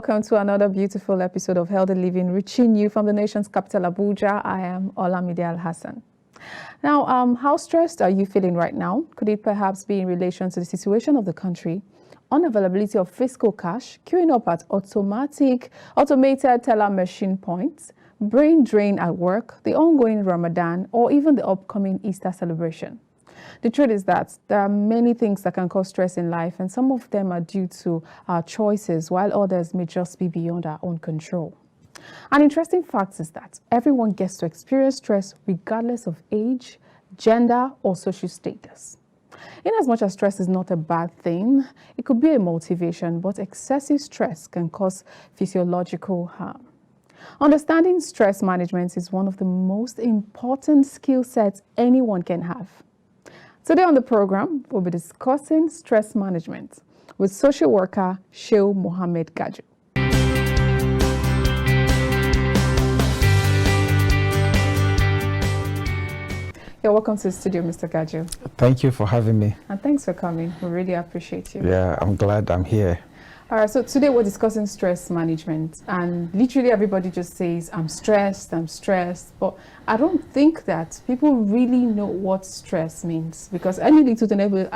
Welcome to another beautiful episode of Healthy Living, reaching you from the nation's capital, Abuja. I am Olamide Al-Hassan. Now, how stressed are you feeling right now? Could it perhaps be in relation to the situation of the country, unavailability of fiscal cash, queuing up at automated teller machine points, brain drain at work, the ongoing Ramadan, or even the upcoming Easter celebration? The truth is that there are many things that can cause stress in life, and some of them are due to our choices, while others may just be beyond our own control. An interesting fact is that everyone gets to experience stress regardless of age, gender, or social status. In as much as stress is not a bad thing, it could be a motivation, but excessive stress can cause physiological harm. Understanding stress management is one of the most important skill sets anyone can have. Today on the program, we'll be discussing stress management with social worker Shehu Muhammad Gajo. You're welcome to the studio, Mr. Gajo. Thank you for having me. And thanks for coming. We really appreciate you. Yeah, I'm glad I'm here. All right, so today we're discussing stress management, and literally everybody just says, I'm stressed, but I don't think that people really know what stress means, because any little thing,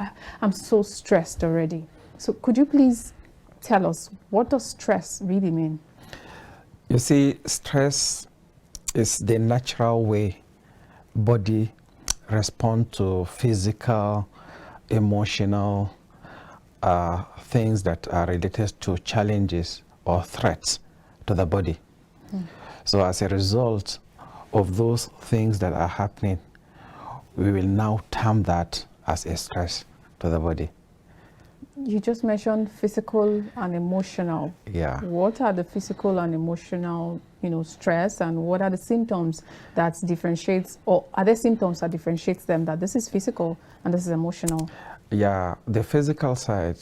I'm so stressed already. So could you please tell us, what does stress really mean? You see, stress is the natural way body respond to physical, emotional, things that are related to challenges or threats to the body. So as a result of those things that are happening, we will now term that as a stress to the body. You just mentioned physical and emotional. Yeah. What are the physical and emotional, stress, and what are the symptoms that differentiates, or are there symptoms that differentiates them, that this is physical and this is emotional? Yeah, the physical side,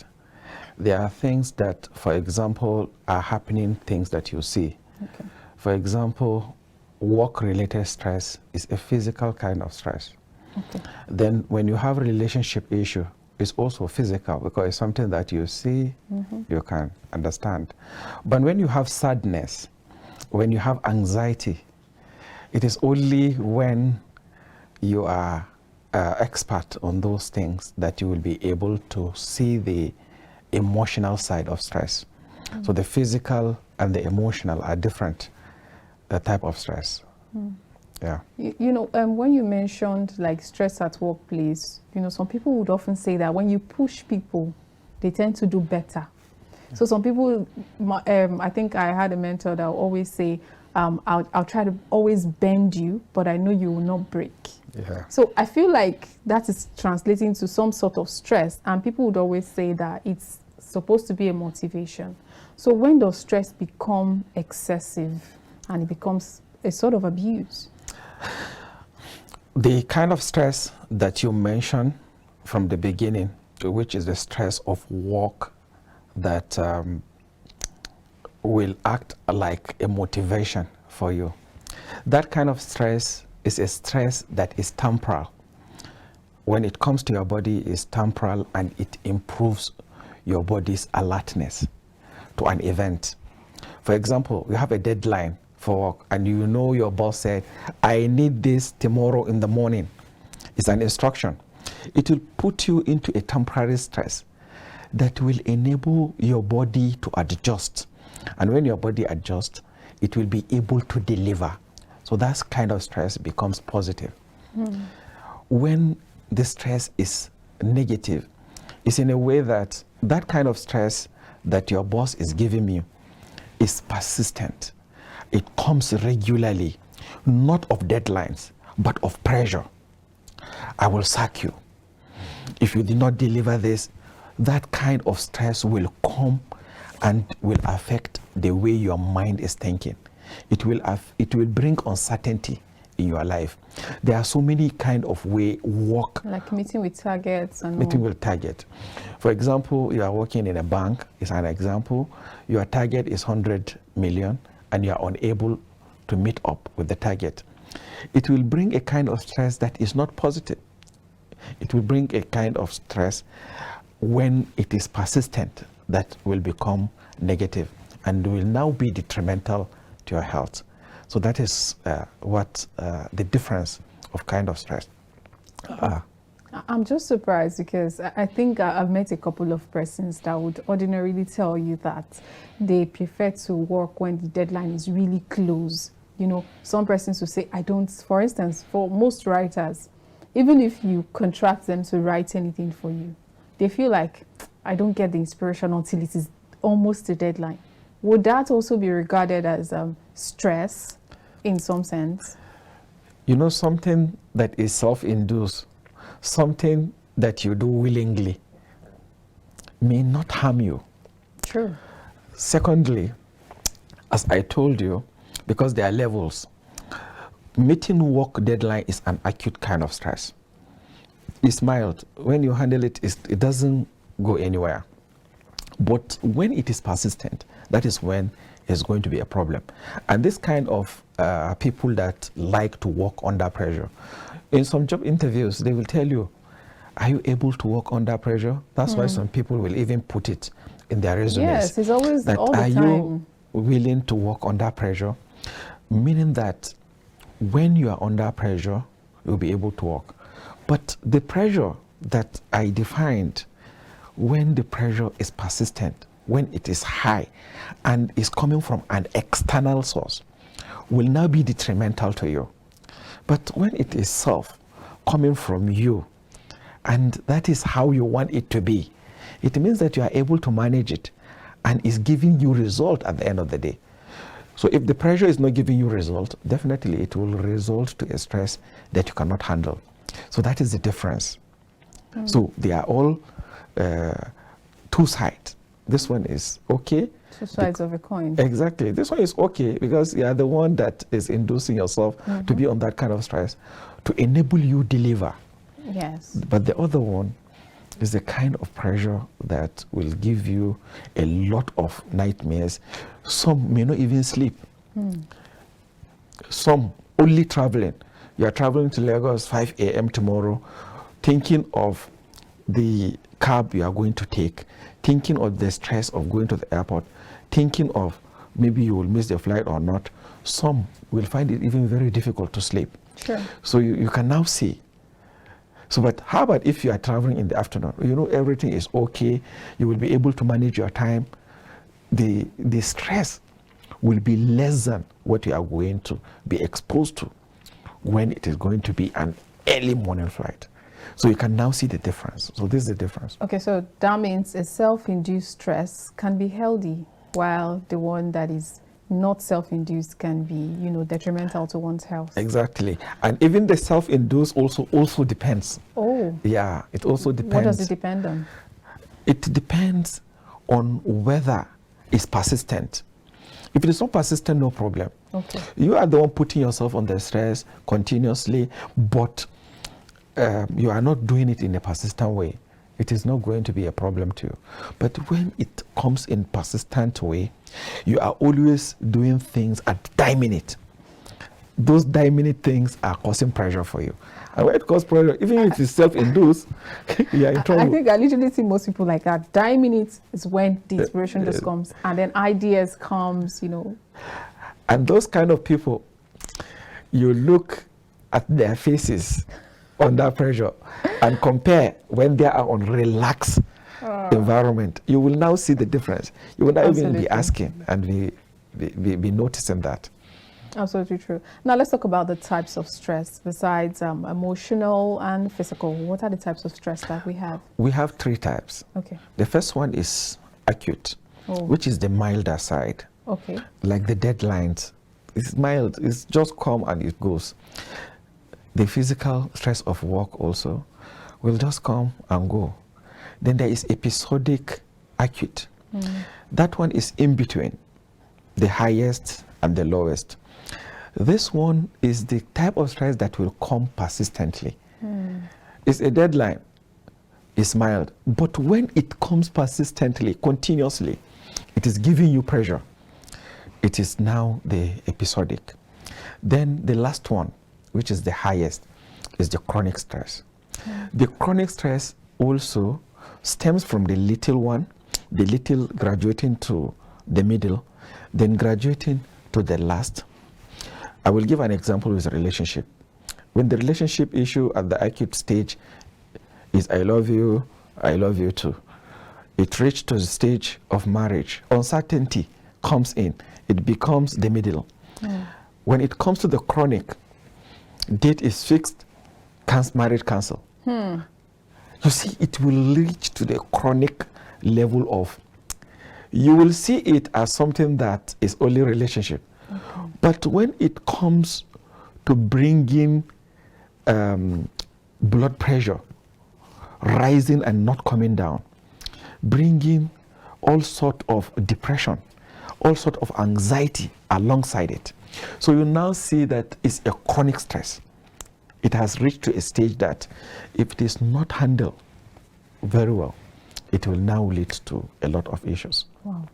there are things that, for example, are happening, things that you see. Okay. For example, work-related stress is a physical kind of stress. Okay. Then when you have a relationship issue, it's also physical, because it's something that you see, you can understand. But when you have sadness, when you have anxiety, it is only when you are expert on those things that you will be able to see the emotional side of stress. So the physical and the emotional are different type of stress. Yeah. When you mentioned like stress at workplace, some people would often say that when you push people, they tend to do better. So some people, I think I had a mentor that would always say, I'll try to always bend you, but I know you will not break. Yeah. So I feel like that is translating to some sort of stress, and people would always say that it's supposed to be a motivation. So when does stress become excessive and it becomes a sort of abuse? The kind of stress that you mentioned from the beginning, which is the stress of work that will act like a motivation for you. That kind of stress is a stress that is temporal. When it comes to your body, it's temporal, and it improves your body's alertness to an event. For example, you have a deadline for work, and your boss said, I need this tomorrow in the morning. It's an instruction. It will put you into a temporary stress that will enable your body to adjust. And when your body adjusts, it will be able to deliver. So that kind of stress becomes positive. When the stress is negative, it's in a way that that kind of stress that your boss is giving you is persistent. It comes regularly, not of deadlines, but of pressure. I will sack you. If you did not deliver this, that kind of stress will come and will affect the way your mind is thinking. It will bring uncertainty in your life. There are so many kind of way work. Like meeting with targets and meeting with target. For example, you are working in a bank, is an example. Your target is 100 million and you are unable to meet up with the target. It will bring a kind of stress that is not positive. It will bring a kind of stress when it is persistent that will become negative. and will now be detrimental to your health. So that is what the difference of kind of stress are. I'm just surprised because I think I've met a couple of persons that would ordinarily tell you that they prefer to work when the deadline is really close. You know, some persons will say, I don't, for instance, for most writers, even if you contract them to write anything for you, they feel like, I don't get the inspiration until it is almost the deadline. Would that also be regarded as stress in some sense? You know, something that is self-induced, something that you do willingly may not harm you. True. Secondly, as I told you, because there are levels, meeting work deadline is an acute kind of stress. It's mild. When you handle it, it doesn't go anywhere. But when it is persistent, that is when it's going to be a problem. And this kind of people that like to work under pressure, in some job interviews, they will tell you, are you able to work under pressure? That's why some people will even put it in their resumes. Yes, it's always that, all the time. Are you willing to work under pressure? Meaning that when you are under pressure, you'll be able to work. But the pressure that I defined, when the pressure is persistent, when it is high and is coming from an external source, will now be detrimental to you. But when it is self coming from you, and that is how you want it to be, it means that you are able to manage it and is giving you result at the end of the day. So if the pressure is not giving you result, definitely it will result to a stress that you cannot handle. So that is the difference. So they are all two sides. This one is okay. Two sides of a coin. Exactly. This one is okay because you are the one that is inducing yourself to be on that kind of stress to enable you deliver. Yes. But the other one is the kind of pressure that will give you a lot of nightmares. Some may not even sleep. Some only traveling. You are traveling to Lagos 5 a.m. tomorrow, thinking of the cab you are going to take, thinking of the stress of going to the airport, thinking of maybe you will miss the flight or not. Some will find it even very difficult to sleep. Sure. So you can now see. So, but how about if you are traveling in the afternoon? You know, everything is okay. You will be able to manage your time. The stress will be less than what you are going to be exposed to when it is going to be an early morning flight. So you can now see the difference. So this is the difference. Okay, so that means a self-induced stress can be healthy, while the one that is not self-induced can be, you know, detrimental to one's health. Exactly. And even the self-induced also depends. Oh. Yeah, it also depends. What does it depend on? It depends on whether it's persistent. If it is not persistent, no problem. Okay. You are the one putting yourself under stress continuously, but you are not doing it in a persistent way. It is not going to be a problem to you. But when it comes in persistent way, you are always doing things at die minute. Those die minute things are causing pressure for you. And when it causes pressure, even if it is self-induced, you are in trouble. I think I literally see most people like that. Die minutes is when the inspiration just comes, and then ideas comes, you know. And those kind of people, you look at their faces under pressure and compare when they are on relaxed environment. You will now see the difference. You will not even be asking and be noticing that. Absolutely true. Now let's talk about the types of stress besides emotional and physical. What are the types of stress that we have? We have 3 types. Okay. The first one is acute, which is the milder side. Okay. Like the deadlines. It's mild. It's just come and it goes. The physical stress of work also will just come and go. Then there is episodic acute. That one is in between the highest and the lowest. This one is the type of stress that will come persistently. It's a deadline. It's mild. But when it comes persistently, continuously, it is giving you pressure. It is now the episodic. Then the last one, which is the highest, is the chronic stress. The chronic stress also stems from the little one, the little graduating to the middle, Then graduating to the last, I will give an example with a relationship. When the relationship issue at the acute stage is I love you too, it reached to the stage of marriage. Uncertainty comes in. It becomes the middle. When it comes to the chronic, date is fixed, marriage cancel. You see, it will reach to the chronic level of, you will see it as something that is only relationship. But when it comes to bringing blood pressure rising and not coming down, bringing all sort of depression, all sort of anxiety alongside it. So you now see that it's a chronic stress. It has reached to a stage that if it is not handled very well, it will now lead to a lot of issues. Wow.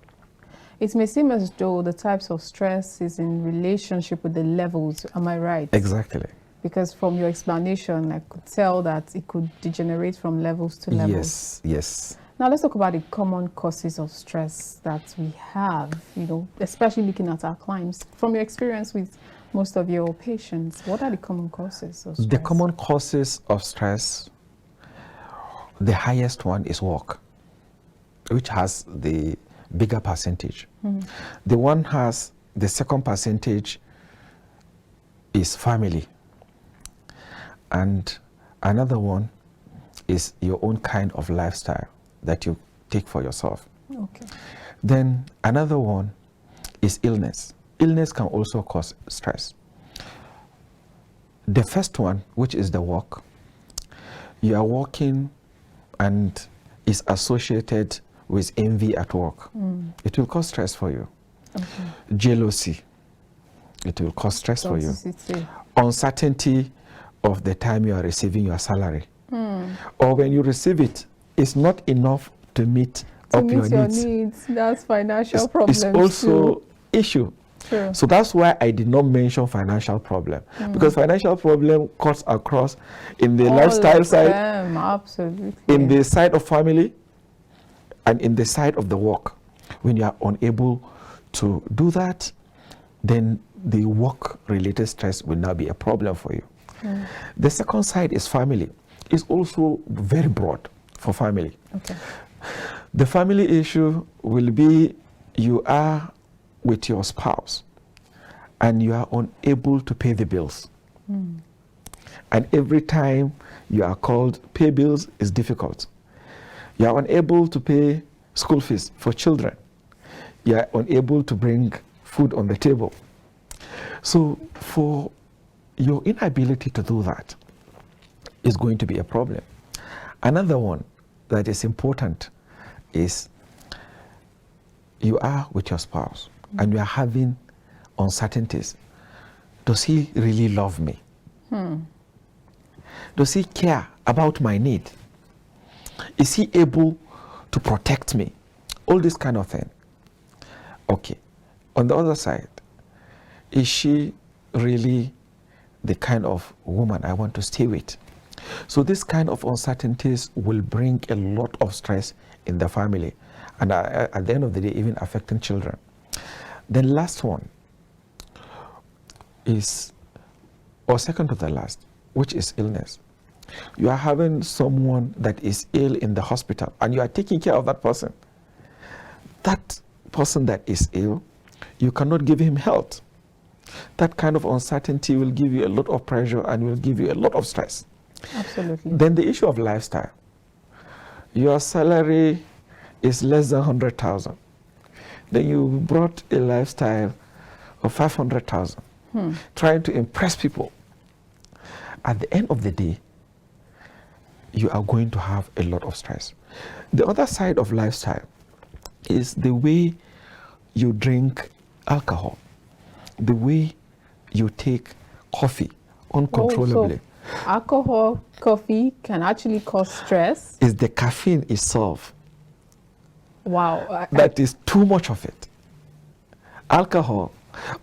It may seem as though the types of stress is in relationship with the levels, am I right? Exactly. Because from your explanation, I could tell that it could degenerate from levels to levels. Yes, yes. Now let's talk about the common causes of stress that we have, especially looking at our clients. From your experience with most of your patients, what are the common causes of stress? The common causes of stress, the highest one is work, which has the bigger percentage. The one has the second percentage is family. And another one is your own kind of lifestyle that you take for yourself. Okay. Then another one is illness. Illness can also cause stress. The first one, which is the work, you are working and is associated with envy at work. It will cause stress for you. Okay. Jealousy, it will cause stress for you. Toxicity. Uncertainty of the time you are receiving your salary. Or when you receive it, it's not enough to meet up your needs. That's financial problems. It's also issue. True. So that's why I did not mention financial problem, because financial problem cuts across in the All lifestyle of side, them, absolutely. in the side of family, and in the side of the work. When you are unable to do that, then the work-related stress will now be a problem for you. The second side is family. It's also very broad for family. Okay. The family issue will be you are with your spouse and you are unable to pay the bills. And every time you are called, pay bills is difficult. You are unable to pay school fees for children. You are unable to bring food on the table. So for your inability to do that is going to be a problem. Another one that is important is you are with your spouse and you are having uncertainties. Does he really love me? Does he care about my need? Is he able to protect me? All this kind of thing. Okay. On the other side, is she really the kind of woman I want to stay with? So this kind of uncertainties will bring a lot of stress in the family, and at the end of the day, even affecting children. The last one is, or second to the last, which is illness. You are having someone that is ill in the hospital and you are taking care of that person. That person that is ill, you cannot give him health. That kind of uncertainty will give you a lot of pressure and will give you a lot of stress. Absolutely. Then the issue of lifestyle. Your salary is less than 100,000. Then you brought a lifestyle of 500,000, trying to impress people. At the end of the day, you are going to have a lot of stress. The other side of lifestyle is the way you drink alcohol, the way you take coffee uncontrollably. So alcohol, coffee can actually cause stress. Is the caffeine itself. Wow. That is too much of it. Alcohol.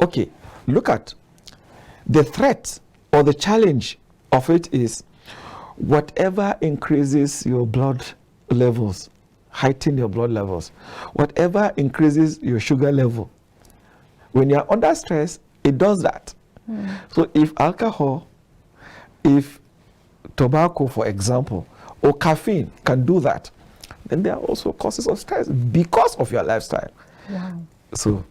Okay, look at the threat or the challenge of it is whatever increases your blood levels, heighten your blood levels, whatever increases your sugar level When you're under stress, it does that. So if alcohol, if tobacco, for example, or caffeine can do that, then there are also causes of stress because of your lifestyle. Wow. So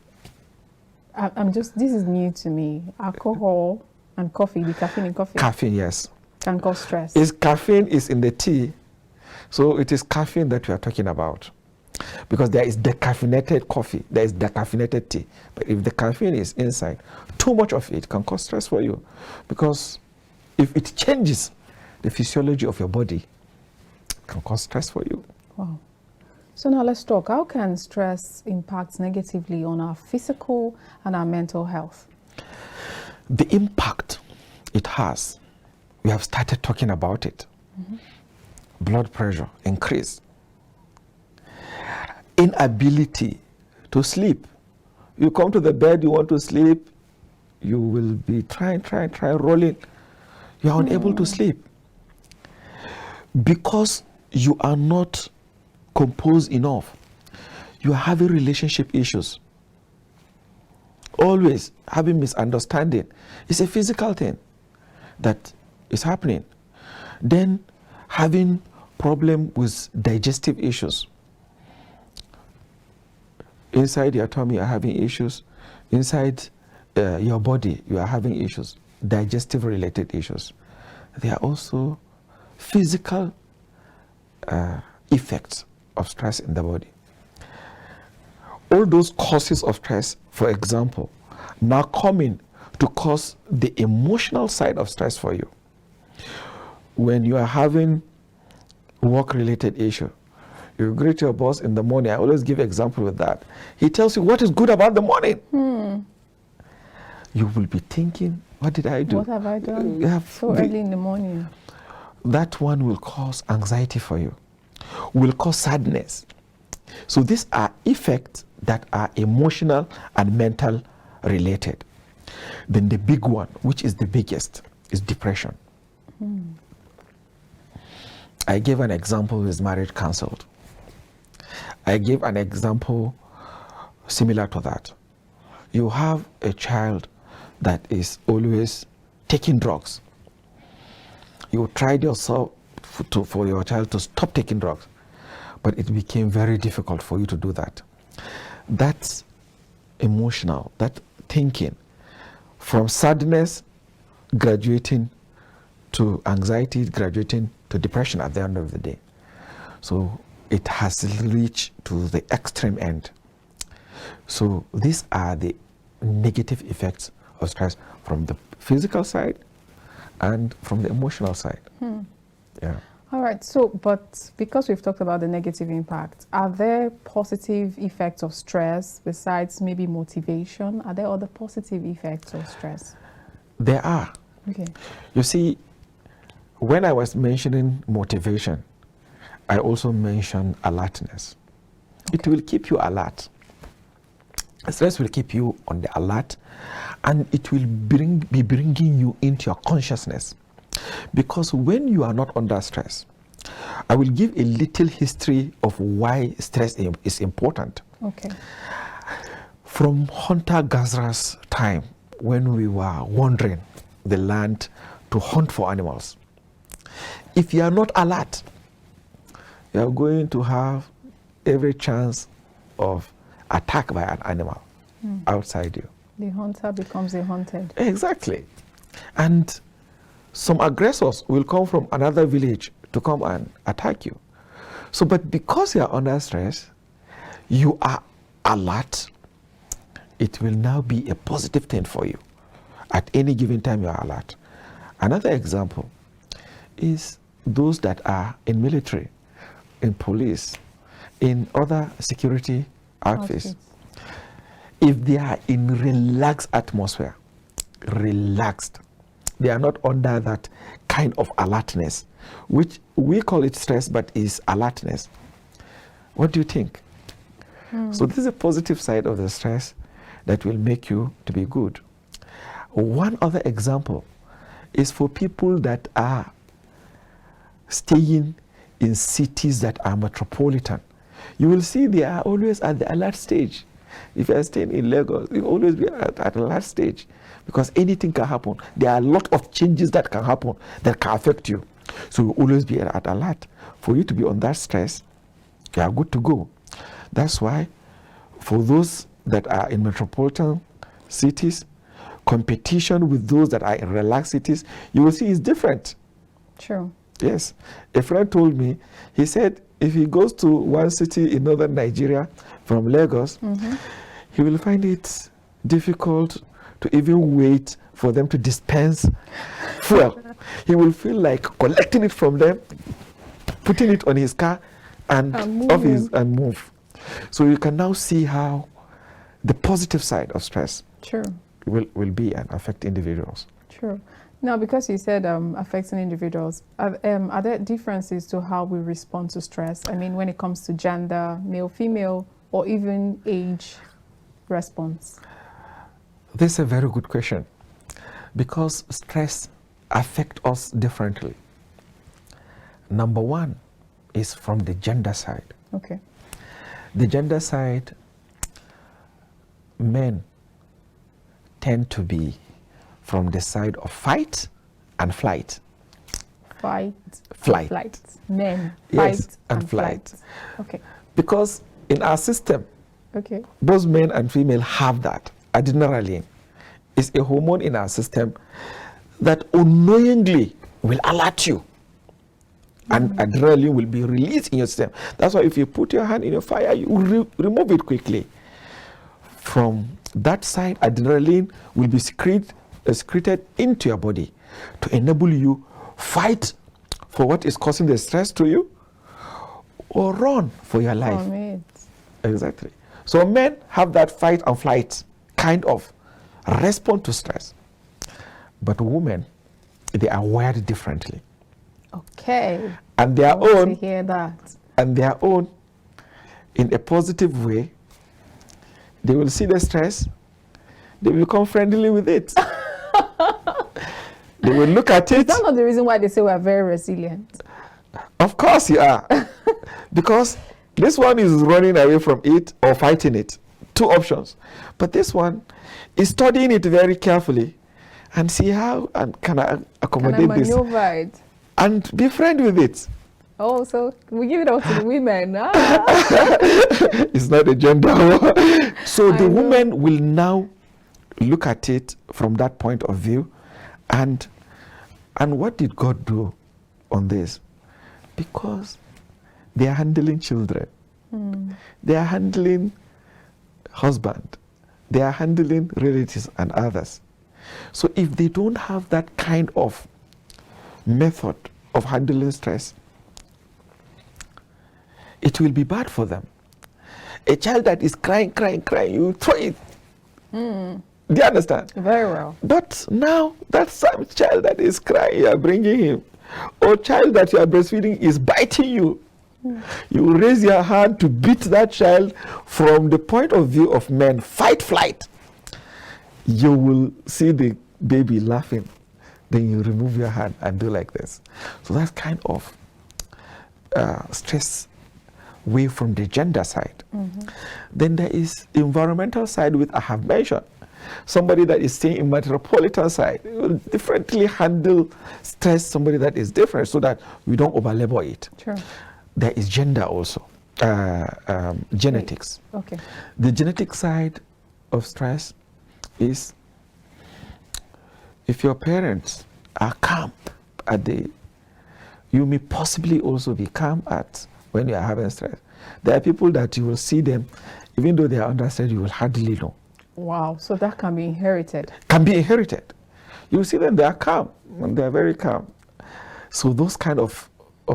this is new to me. Alcohol and coffee, the caffeine in coffee. Caffeine, yes. Can cause stress. Caffeine is in the tea, so it is caffeine that we are talking about. Because there is decaffeinated coffee, there is decaffeinated tea. But if the caffeine is inside, too much of it can cause stress for you. Because if it changes the physiology of your body, it can cause stress for you. Wow. So now let's talk. How can stress impact negatively on our physical and our mental health? The impact it has, we have started talking about it. Blood pressure increase. Inability to sleep. You come to the bed, you want to sleep, you will be trying, rolling. You are unable to sleep. Because you are not composed enough. You are having relationship issues. Always having misunderstanding. It's a physical thing that is happening. Then having problem with digestive issues. Inside your tummy, you are having issues. Inside your body, you are having issues. Digestive related issues. There are also physical effects of stress in the body. All those causes of stress, for example, now coming to cause the emotional side of stress for you. When you are having work-related issue, you greet your boss in the morning. I always give example with that. He tells you what is good about the morning. You will be thinking, what did I do? What have I done so early in the morning? That one will cause anxiety for you, will cause sadness. So these are effects that are emotional and mental related. Then the big one, which is the biggest, is depression. I gave an example with marriage cancelled. I gave an example similar to that. You have a child that is always taking drugs. You tried yourself for your child to stop taking drugs, but it became very difficult for you to do that. That's emotional, that thinking, from sadness graduating to anxiety, graduating to depression at the end of the day. So it has reached to the extreme end. So these are the negative effects of stress from the physical side and from the emotional side. Yeah. All right. So, but because we've talked about the negative impact, are there positive effects of stress besides maybe motivation? Are there other positive effects of stress? There are. Okay. You see, when I was mentioning motivation, I also mentioned alertness. Okay. It will keep you alert. Stress will keep you on the alert, and it will be bringing you into your consciousness. Because when you are not under stress, I will give a little history of why stress is important. Okay. From hunter-gatherers' time, when we were wandering the land to hunt for animals, if you are not alert, you are going to have every chance of attack by an animal outside you. The hunter becomes the hunted. Exactly. And some aggressors will come from another village to come and attack you. So, but because you are under stress, you are alert, it will now be a positive thing for you. At any given time, you are alert. Another example is those that are in military, in police, in other security outfits. If they are in relaxed atmosphere, relaxed, they are not under that kind of alertness, which we call it stress, but is alertness. What do you think? So this is a positive side of the stress that will make you to be good. One other example is for people that are staying in cities that are metropolitan. You will see they are always at the alert stage. If you are staying in Lagos, you always be at a last stage, because anything can happen. There are a lot of changes that can happen that can affect you. So you always be at alert. For you to be on that stress, you are good to go. That's why for those that are in metropolitan cities, competition with those that are in relaxed cities, you will see is different. True. Yes. A friend told me, he said if he goes to one city in northern Nigeria from Lagos, he will find it difficult to even wait for them to dispense fuel. He will feel like collecting it from them, putting it on his car, and move. So you can now see how the positive side of stress will be and affect individuals. True. Now, because you said affecting individuals, are there differences to how we respond to stress? I mean, when it comes to gender, male, female, or even age response? This is a very good question, because stress affects us differently. Number one is from the gender side. Okay. The gender side, men tend to be from the side of fight and flight. Flight. Men. Yes, fight and flight. Okay. Because in our system, both men and female have that. Adrenaline is a hormone in our system that unknowingly will alert you. And adrenaline will be released in your system. That's why if you put your hand in a fire, you remove it quickly. From that side, adrenaline will be secreted into your body to enable you fight for what is causing the stress to you, or run for your life. Exactly. So men have that fight and flight kind of response to stress. But women, they are wired differently. Okay. And their own, to hear that. And their own, in a positive way, they will see the stress, they will become friendly with it. They will look at it. Is that not the reason why they say we are very resilient? Of course you are. Because this one is running away from it or fighting it. Two options. But this one is studying it very carefully and see how and can I accommodate this. It? And be friend with it. Oh, so we give it out to the women. It's not a gender war. So the woman will now look at it from that point of view. And what did God do on this? Because they are handling children. They are handling husband. They are handling relatives and others. So if they don't have that kind of method of handling stress, it will be bad for them. A child that is crying, you throw it. Do you understand? Very well. But now that same child that is crying, you are bringing him. Or child that you are breastfeeding is biting you. You raise your hand to beat that child. From the point of view of men, fight, flight. You will see the baby laughing. Then you remove your hand and do like this. So that's kind of stress way from the gender side. Then there is environmental side, which I have mentioned. Somebody that is staying in metropolitan side will differently handle stress, somebody that is different, so that we don't overlabor it. Sure. There is gender also, genetics. Okay. The genetic side of stress is if your parents are calm you may possibly also be calm when you are having stress. There are people that you will see them, even though they are under stress, you will hardly know. Wow, so that can be inherited. Can be inherited. You see them, they are calm, and they are very calm. So those kind of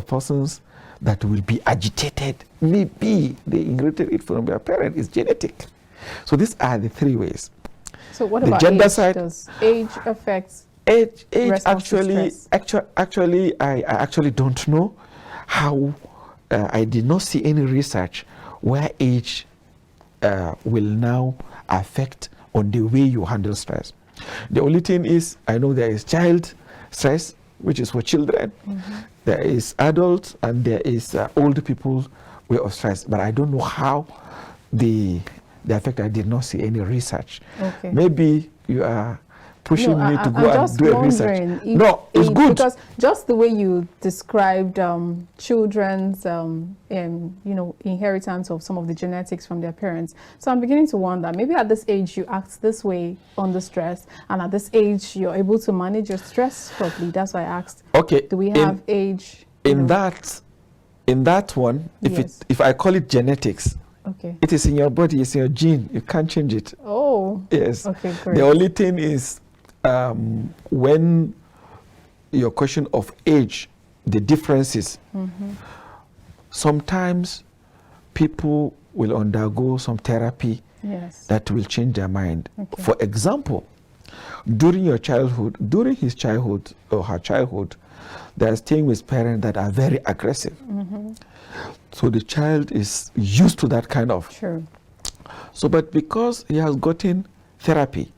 persons that will be agitated, maybe they inherited it from their parent. It's genetic. So these are the three ways. So what the about gender age? Side? Does age affect age actually, I actually don't know how. I did not see any research where age will now affect on the way you handle stress. The only thing is, I know there is child stress, which is for children. There is adults, and there is old people way of stress. But I don't know how the the effect, I did not see any research. Okay. Maybe you are pushing me to go and do a research. No, it's good. Because just the way you described children's, inheritance of some of the genetics from their parents. So I'm beginning to wonder, maybe at this age you act this way under stress, and at this age you're able to manage your stress properly. That's why I asked. Okay. Do we have age? In that one, if I call it genetics, okay, it is in your body, it's in your gene. You can't change it. Oh. Yes. Okay, great. The only thing is when your question of age, the differences, sometimes people will undergo some therapy that will change their mind. Okay. For example, during his childhood or her childhood, they are staying with parents that are very aggressive. So the child is used to that kind of. Sure. So, but because he has gotten therapy,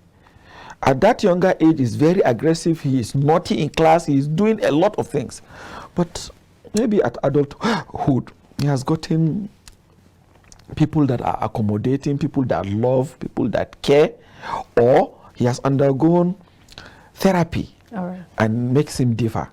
at that younger age, he's very aggressive, he is naughty in class, he is doing a lot of things. But maybe at adulthood, he has gotten people that are accommodating, people that love, people that care, or he has undergone therapy and makes him differ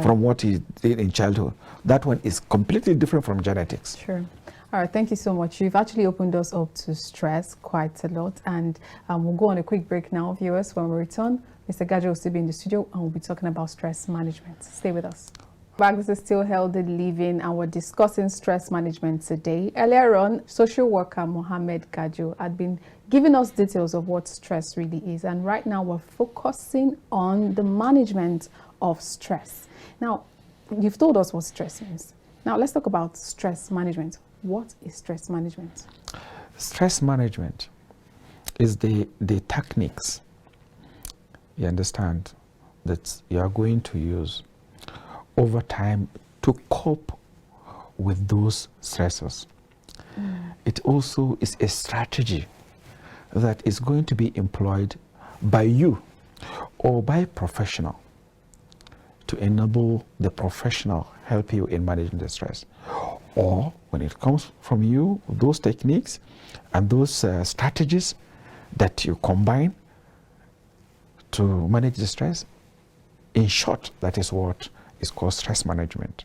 from what he did in childhood. That one is completely different from genetics. Sure. All right, thank you so much. You've actually opened us up to stress quite a lot, and we'll go on a quick break now, viewers. When we return, Mr. Gajo will still be in the studio, and we'll be talking about stress management. Stay with us. Back, this is still Healthy Living, and we're discussing stress management today. Earlier on, social worker Muhammad Gajo had been giving us details of what stress really is, and right now we're focusing on the management of stress. Now, you've told us what stress means. Now, let's talk about stress management. What is stress management? Stress management is the techniques, you understand, that you are going to use over time to cope with those stressors. It also is a strategy that is going to be employed by you or by a professional to enable the professional help you in managing the stress. Or when it comes from you, those techniques and those strategies that you combine to manage the stress, in short, that is what is called stress management.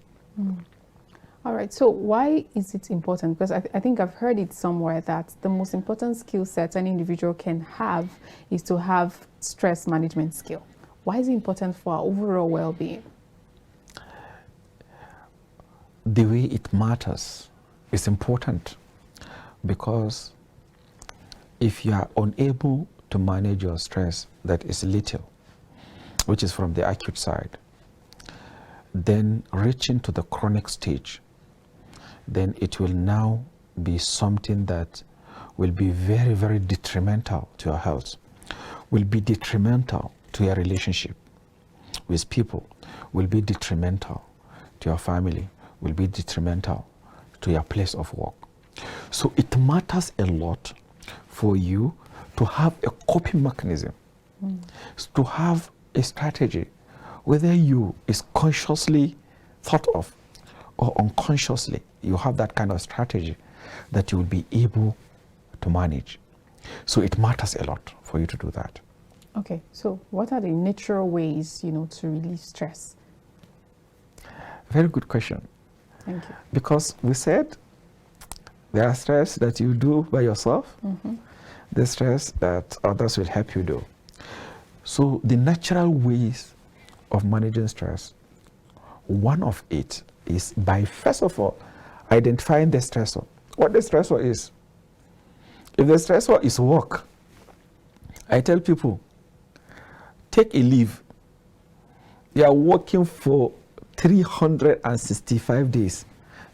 All right, so why is it important? Because I think I've heard it somewhere that the most important skill set an individual can have is to have stress management skill. Why is it important for our overall well-being? The way it matters is important, because if you are unable to manage your stress that is little, which is from the acute side, then reaching to the chronic stage, then it will now be something that will be very, very detrimental to your health, will be detrimental to your relationship with people, will be detrimental to your family, will be detrimental to your place of work. So it matters a lot for you to have a coping mechanism, to have a strategy, whether you is consciously thought of or unconsciously, you have that kind of strategy that you will be able to manage. So it matters a lot for you to do that. Okay, so what are the natural ways, to relieve stress? Very good question. Thank you. Because we said there are stress that you do by yourself, the stress that others will help you do. So the natural ways of managing stress, one of it is by, first of all, identifying the stressor. What the stressor is. If the stressor is work, I tell people, take a leave. You are working for 365 days.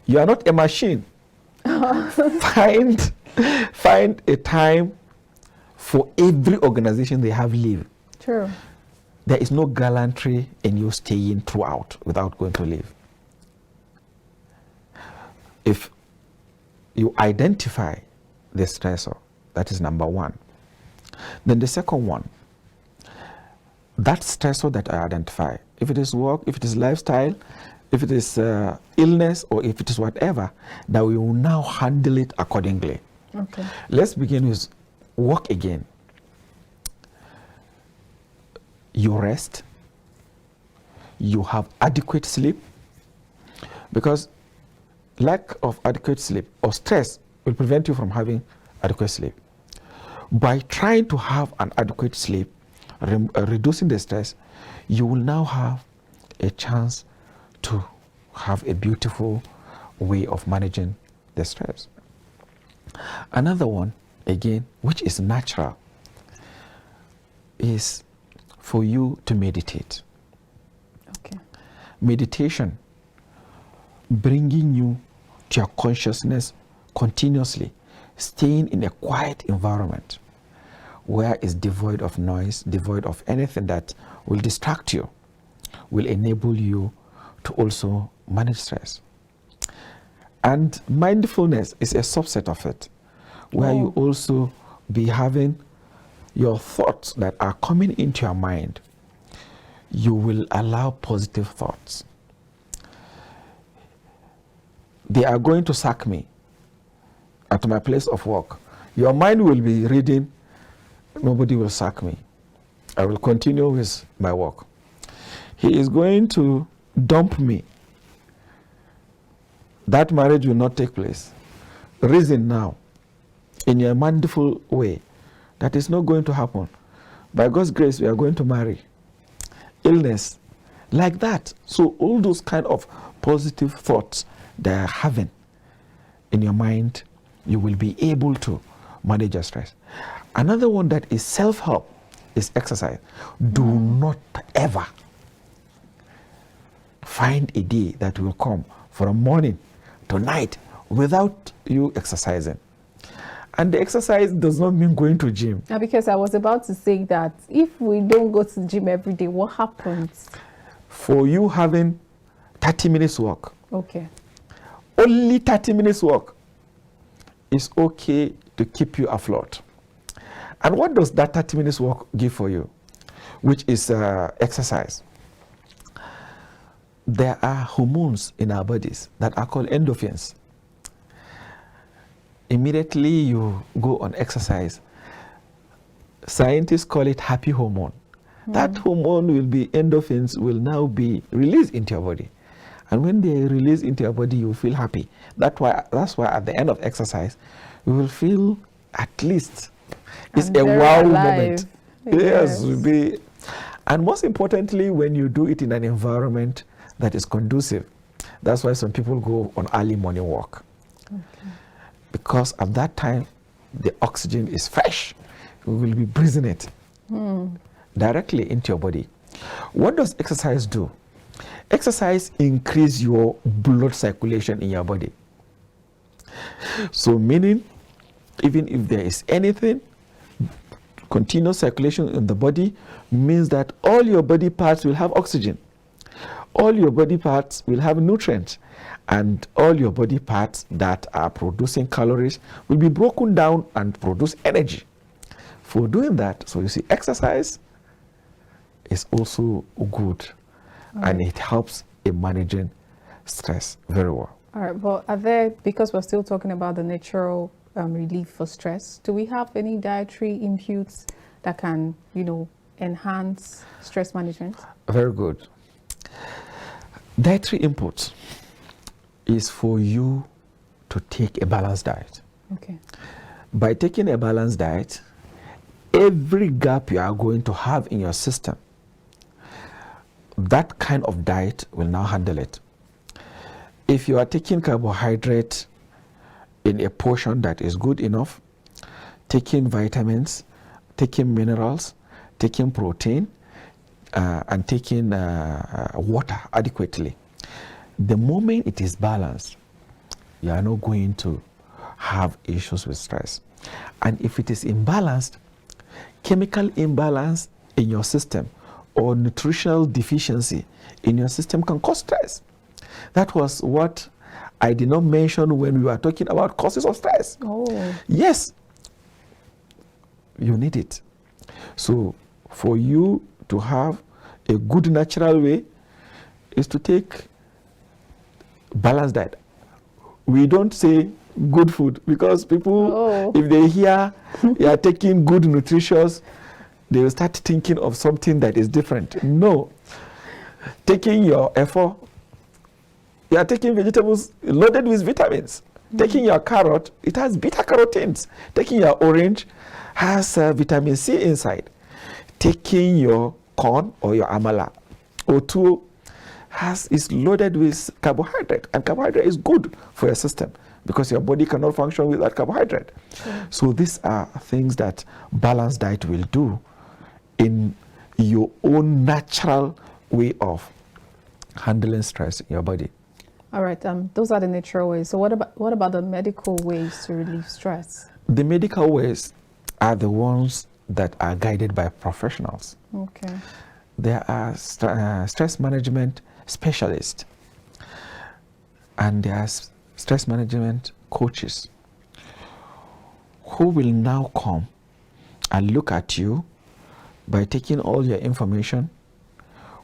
You are not a machine. Find a time for every organization they have leave. True. There is no gallantry in you staying throughout without going to leave. If you identify the stressor, that is number one. Then the second one, that stressor that I identify, if it is work, if it is lifestyle, if it is illness, or if it is whatever, that we will now handle it accordingly. Okay. Let's begin with work again. You rest. You have adequate sleep, because lack of adequate sleep or stress will prevent you from having adequate sleep. By trying to have an adequate sleep, reducing the stress, you will now have a chance to have a beautiful way of managing the stress. Another one, again, which is natural, is for you to meditate. Okay. Meditation, bringing you to your consciousness continuously, staying in a quiet environment where it's devoid of noise, devoid of anything that will distract you, will enable you to also manage stress. And mindfulness is a subset of it, where you also be having your thoughts that are coming into your mind. You will allow positive thoughts. They are going to sack me at my place of work. Your mind will be reading, nobody will sack me. I will continue with my work. He is going to dump me. That marriage will not take place. Reason now, in a mindful way, that is not going to happen. By God's grace, we are going to marry. Illness, like that. So all those kind of positive thoughts that are having in your mind, you will be able to manage your stress. Another one that is self-help is exercise. Do not ever find a day that will come from morning to night without you exercising. And the exercise does not mean going to gym. Now, because I was about to say that if we don't go to the gym every day, what happens? For you having 30 minutes walk, Okay. only 30 minutes walk is okay to keep you afloat. And what does that 30 minutes walk give for you? Which is exercise. There are hormones in our bodies that are called endorphins. Immediately you go on exercise, scientists call it happy hormone. That hormone will be, endorphins will now be released into your body. And when they release into your body, you feel happy. That's why at the end of exercise, you will feel at least it's a wow moment. Yes, will be. And most importantly, when you do it in an environment that is conducive, that's why some people go on early morning walk. Okay. Because at that time, the oxygen is fresh. You will be breathing it directly into your body. What does exercise do? Exercise increase your blood circulation in your body. So meaning, even if there is anything, continuous circulation in the body means that all your body parts will have oxygen. All your body parts will have nutrients. And all your body parts that are producing calories will be broken down and produce energy. For doing that, so you see, exercise is also good. And it helps in managing stress very well. All right, but are there, because we're still talking about the natural relief for stress, do we have any dietary inputs that can, enhance stress management? Very good. Dietary inputs is for you to take a balanced diet. Okay. By taking a balanced diet, every gap you are going to have in your system, that kind of diet will now handle it. If you are taking carbohydrate in a portion that is good enough, taking vitamins, taking minerals, taking protein, and taking water adequately, the moment it is balanced, you are not going to have issues with stress. And if it is imbalanced, chemical imbalance in your system or nutritional deficiency in your system can cause stress. That was what I did not mention when we were talking about causes of stress. Oh. Yes, you need it. So for you to have a good natural way is to take balanced diet. We don't say good food, because people, if they hear you are taking good nutritious, they will start thinking of something that is different. No. Taking your effort, you are taking vegetables loaded with vitamins. Taking your carrot, it has beta carotenes. Taking your orange has vitamin C inside. Taking your corn or your amala or tuwo is loaded with carbohydrate, and carbohydrate is good for your system because your body cannot function without carbohydrate. So these are things that balanced diet will do in your own natural way of handling stress in your body. All right, those are the natural ways. So what about the medical ways to relieve stress? The medical ways are the ones that are guided by professionals. Okay. There are stress management specialists, and there are stress management coaches who will now come and look at you by taking all your information,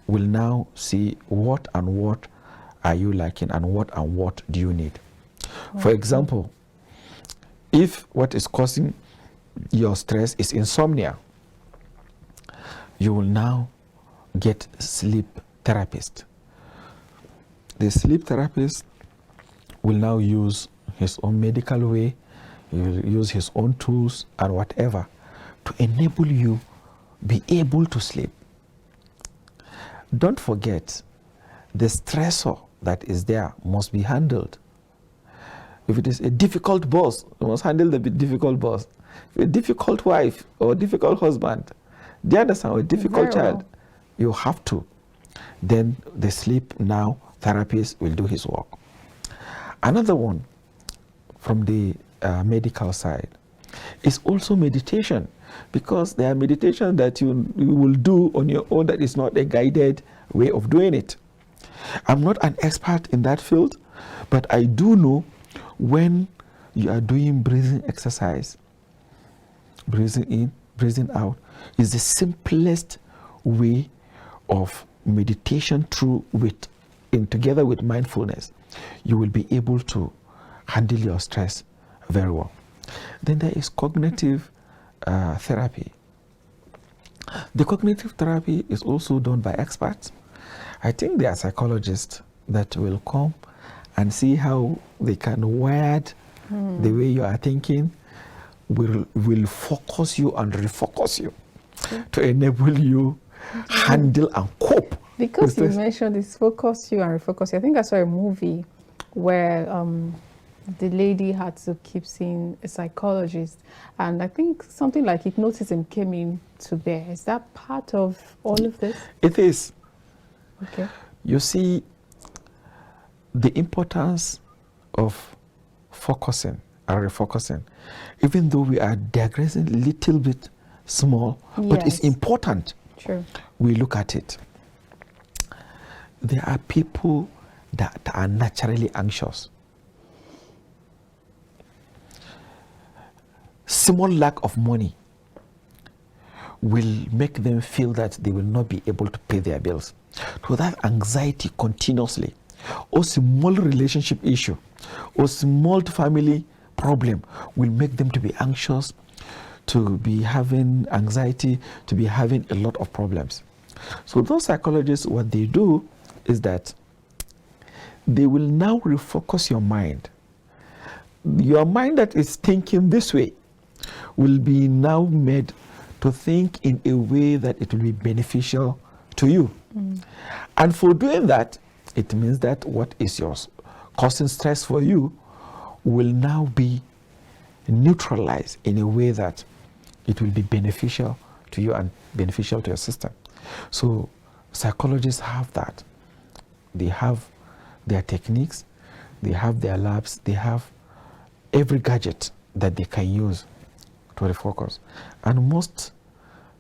will now see what and what are you lacking and what do you need. Okay. For example, if what is causing your stress is insomnia, you will now get sleep therapist. The sleep therapist will now use his own medical way, he will use his own tools and whatever to enable you be able to sleep. Don't forget, the stressor that is there must be handled. If it is a difficult boss, you must handle the difficult boss. If a difficult wife or a difficult husband, do you understand? Or a difficult child, you have to. Then the sleep now therapist will do his work. Another one from the medical side is also meditation, because there are meditation that you will do on your own that is not a guided way of doing it. I'm not an expert in that field, but I do know when you are doing breathing exercise, breathing in, breathing out is the simplest way of meditation together with mindfulness. You will be able to handle your stress very well. Then there is cognitive therapy. The cognitive therapy is also done by experts. I think there are psychologists that will come and see how they can wire the way you are thinking, will focus you and refocus you to enable you handle and cope. Because you mentioned this focus you and refocus you, I think I saw a movie where the lady had to keep seeing a psychologist, and I think something like hypnotism came in to bear. Is that part of all of this? It is. Okay. You see, the importance of focusing and refocusing, even though we are digressing a little bit small, but it's important. True. We look at it. There are people that are naturally anxious. Small lack of money will make them feel that they will not be able to pay their bills. So that anxiety continuously, or small relationship issue, or small family problem will make them to be anxious, to be having anxiety, to be having a lot of problems. So those psychologists, what they do is that they will now refocus your mind. Your mind that is thinking this way will be now made to think in a way that it will be beneficial to you. And for doing that, it means that what is yours causing stress for you will now be neutralized in a way that it will be beneficial to you and beneficial to your system. So psychologists have that. They have their techniques, they have their labs, they have every gadget that they can use to refocus. And most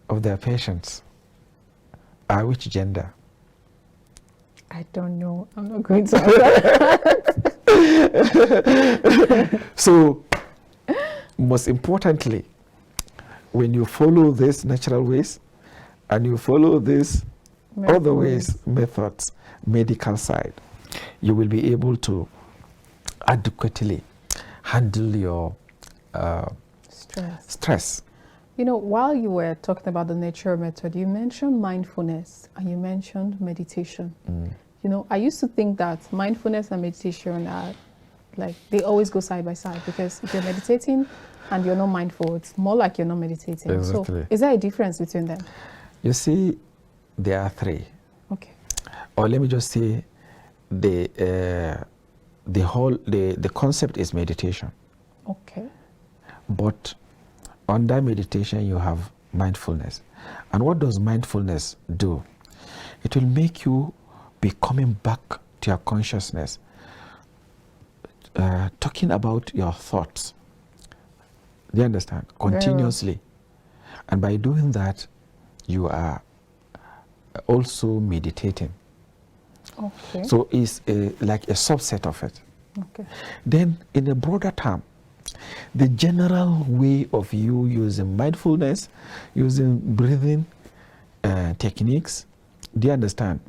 of their patients are which gender? I don't know. I'm not going to answer. So, most importantly, when you follow these natural ways and you follow these other ways, methods, medical side, you will be able to adequately handle your stress. You know, while you were talking about the nature method, you mentioned mindfulness and you mentioned meditation. You know, I used to think that mindfulness and meditation are like, they always go side by side, because if you're meditating and you're not mindful, it's more like you're not meditating. Exactly. So is there a difference between them? You see, there are three. Okay. Or let me just say, the concept is meditation. Okay. But under meditation, you have mindfulness. And what does mindfulness do? It will make you be coming back to your consciousness, talking about your thoughts. Do you understand? Continuously. And by doing that, you are also meditating. Okay. So it's like a subset of it. Okay. Then in a broader term, the general way of you using mindfulness, using breathing techniques, do you understand?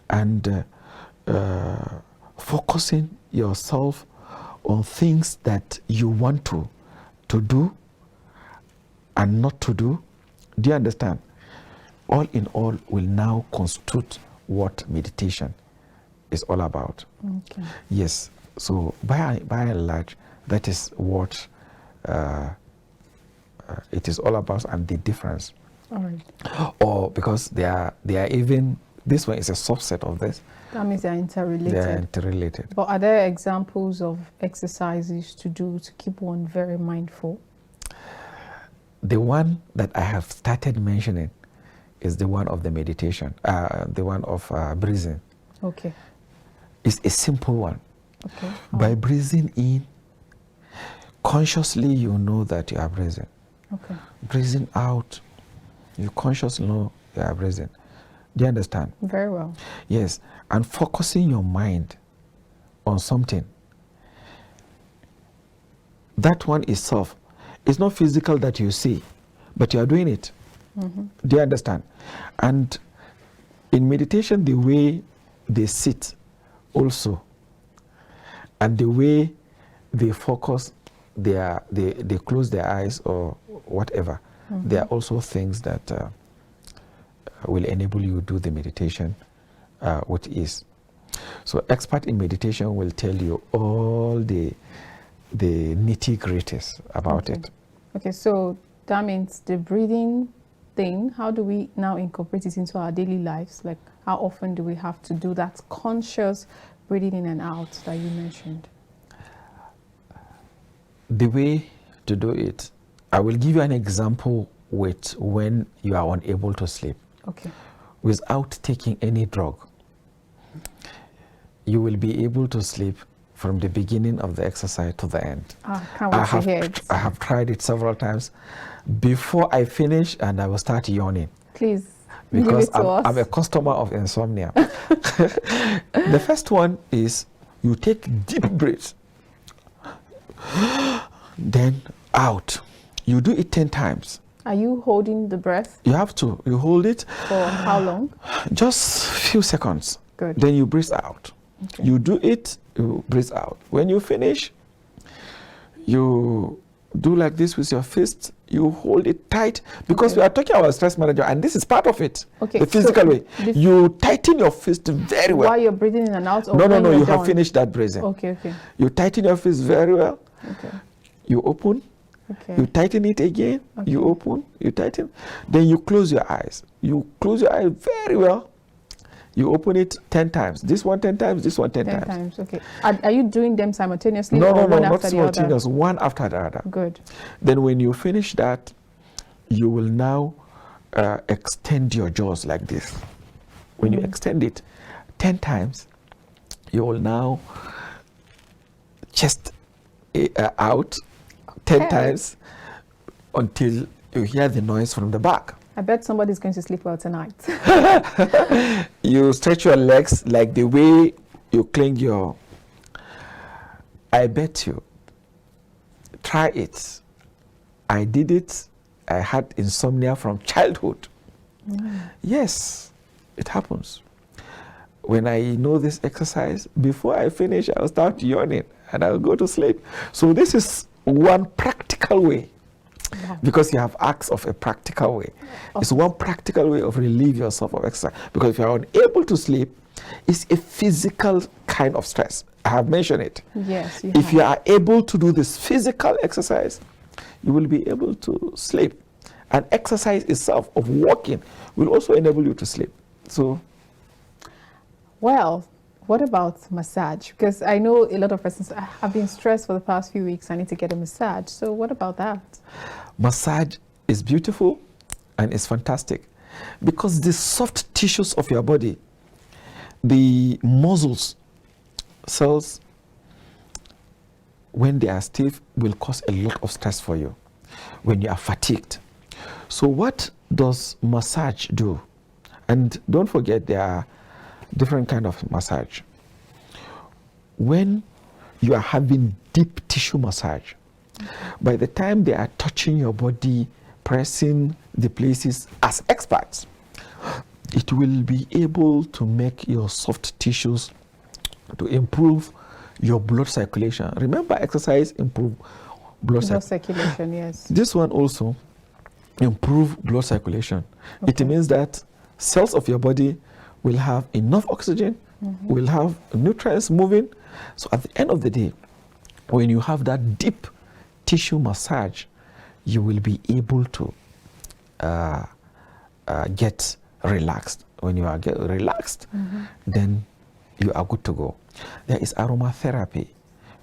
And focusing yourself on things that you want to do and not to do. Do you understand? All in all will now constitute what meditation is all about. Okay. Yes. So by and large, that is what it is all about, and the difference. All right. Or because they are even, this one is a subset of this. That means they're interrelated. They are interrelated. But are there examples of exercises to do to keep one very mindful? The one that I have started mentioning is the one of the meditation, the one of breathing. Okay. It's a simple one. Okay. By breathing in, consciously you know that you are breathing. Okay. Breathing out, you consciously know you are breathing. Do you understand? Very well. Yes. And focusing your mind on something. That one is soft. It's not physical that you see, but you are doing it. Do you understand? And in meditation, the way they sit also, and the way they focus, they close their eyes or whatever, there are also things that will enable you to do the meditation with ease. So expert in meditation will tell you all the nitty-gritties about it. Okay, so that means the breathing thing, how do we now incorporate it into our daily lives? Like, how often do we have to do that conscious breathing in and out that you mentioned? The way to do it, I will give you an example with when you are unable to sleep. Okay. Without taking any drug, you will be able to sleep from the beginning of the exercise to the end. Can't wait to hear it. I have tried it several times. Before I finish, and I will start yawning. Please, because give it to us. I'm a customer of insomnia. The first one is you take deep breaths, then out. You do it 10 times. Are you holding the breath? You have to. You hold it. For how long? Just a few seconds. Good. Then you breathe out. Okay. You do it, you breathe out. When you finish, you do like this with your fist. You hold it tight, because we are talking about stress management, and this is part of it. Okay. The physical So way. You tighten your fist very well. While you're breathing in and out? Or No. You have done? finished that breathing. Okay. You tighten your fist very well. Okay. You open. Okay. You tighten it again. Okay. You open. You tighten. Then you close your eyes. You close your eyes very well. You open it 10 times. This one 10 times. This one 10 times. Okay. Are you doing them simultaneously? No, or one not after the other? simultaneous. One after the other. Good. Then when you finish that, you will now extend your jaws like this. When you extend it 10 times, you will now chest out 10 times until you hear the noise from the back. I bet somebody's going to sleep well tonight. You stretch your legs like the way you cling your... I bet you. Try it. I did it. I had insomnia from childhood. Yes, it happens. When I know this exercise, before I finish, I'll start yawning. and I'll go to sleep. So this is one practical way. Wow. Because you have acts of a practical way. It's one practical way of relieve yourself of exercise. Because if you're unable to sleep, it's a physical kind of stress. I have mentioned it. Yes. If you are able to do this physical exercise, you will be able to sleep. And exercise itself of walking will also enable you to sleep. So, well, what about massage? Because I know a lot of persons have been stressed for the past few weeks. I need to get a massage. So what about that? Massage is beautiful and it's fantastic because the soft tissues of your body, the muscles, cells, when they are stiff, will cause a lot of stress for you when you are fatigued. So what does massage do? And don't forget, there are different kind of massage. When you are having deep tissue massage, by the time they are touching your body, pressing the places as experts, it will be able to make your soft tissues to improve your blood circulation. Remember, exercise improve blood circulation, yes. This one also improve blood circulation. Okay. It means that cells of your body will have enough oxygen, will have nutrients moving. So at the end of the day, when you have that deep tissue massage, you will be able to get relaxed. When you are relaxed, then you are good to go. There is aromatherapy,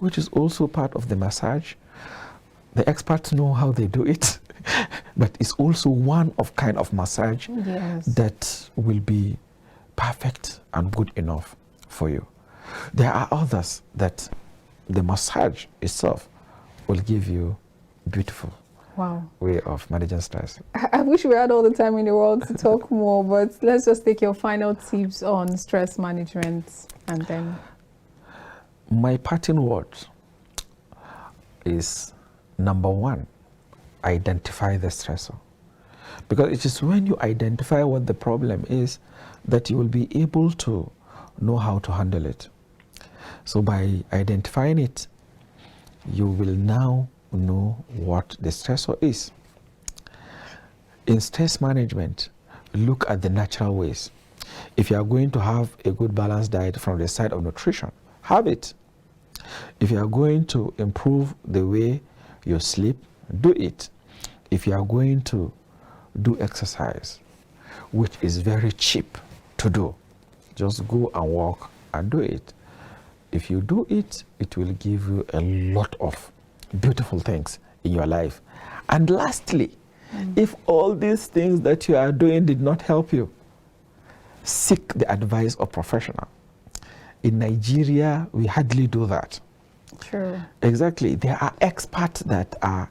which is also part of the massage. The experts know how they do it, but it's also one of kind of massage that will be perfect and good enough for you. There are others that the massage itself will give you beautiful way of managing stress. I wish we had all the time in the world to talk more, but let's just take your final tips on stress management and then. My parting word is number one, identify the stressor. Because it is when you identify what the problem is that you will be able to know how to handle it. So by identifying it, you will now know what the stressor is. In stress management, look at the natural ways. If you are going to have a good balanced diet from the side of nutrition, have it. If you are going to improve the way you sleep, do it. If you are going to do exercise, which is very cheap to do, just go and walk and do it. If you do it, it will give you a lot of beautiful things in your life. And lastly, if all these things that you are doing did not help you, seek the advice of professional. In Nigeria, we hardly do that. True. Exactly. There are experts that are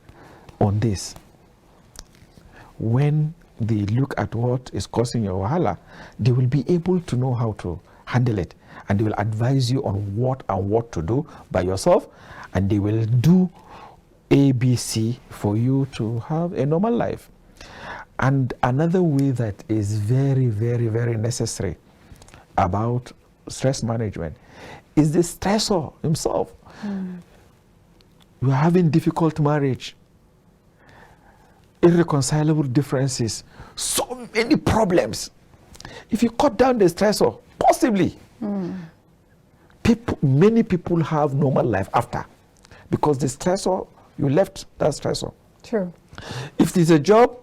on this. When they look at what is causing your wahala, they will be able to know how to handle it. And they will advise you on what and what to do by yourself. And they will do ABC for you to have a normal life. And another way that is very, very, very necessary about stress management is the stressor himself. You are having difficult marriage, irreconcilable differences, so many problems. If you cut down the stressor, possibly, many people have normal life after, because the stressor, you left that stressor. True. If there's a job,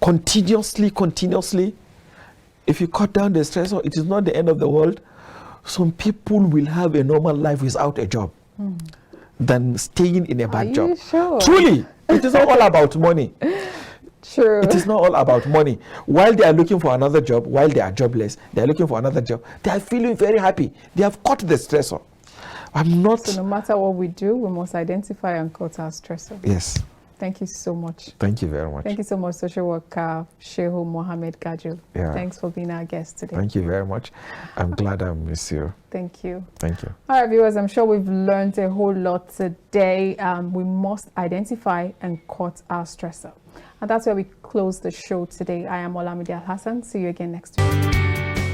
continuously, if you cut down the stressor, it is not the end of the world. Some people will have a normal life without a job than staying in a bad job. Are you sure? Truly, it is not all about money. True. It is not all about money. While they are looking for another job, while they are jobless, they are looking for another job. They are feeling very happy. They have cut the stressor. So no matter what we do, we must identify and cut our stressor. Yes. Thank you so much. Thank you very much. Thank you so much, social worker Shehu Muhammad Gajo. Yeah. Thanks for being our guest today. Thank you very much. I'm glad I miss you. Thank you. Thank you. All right, viewers, I'm sure we've learned a whole lot today. We must identify and cut our stressor. And that's where we close the show today. I am Olamide Hassan. See you again next week.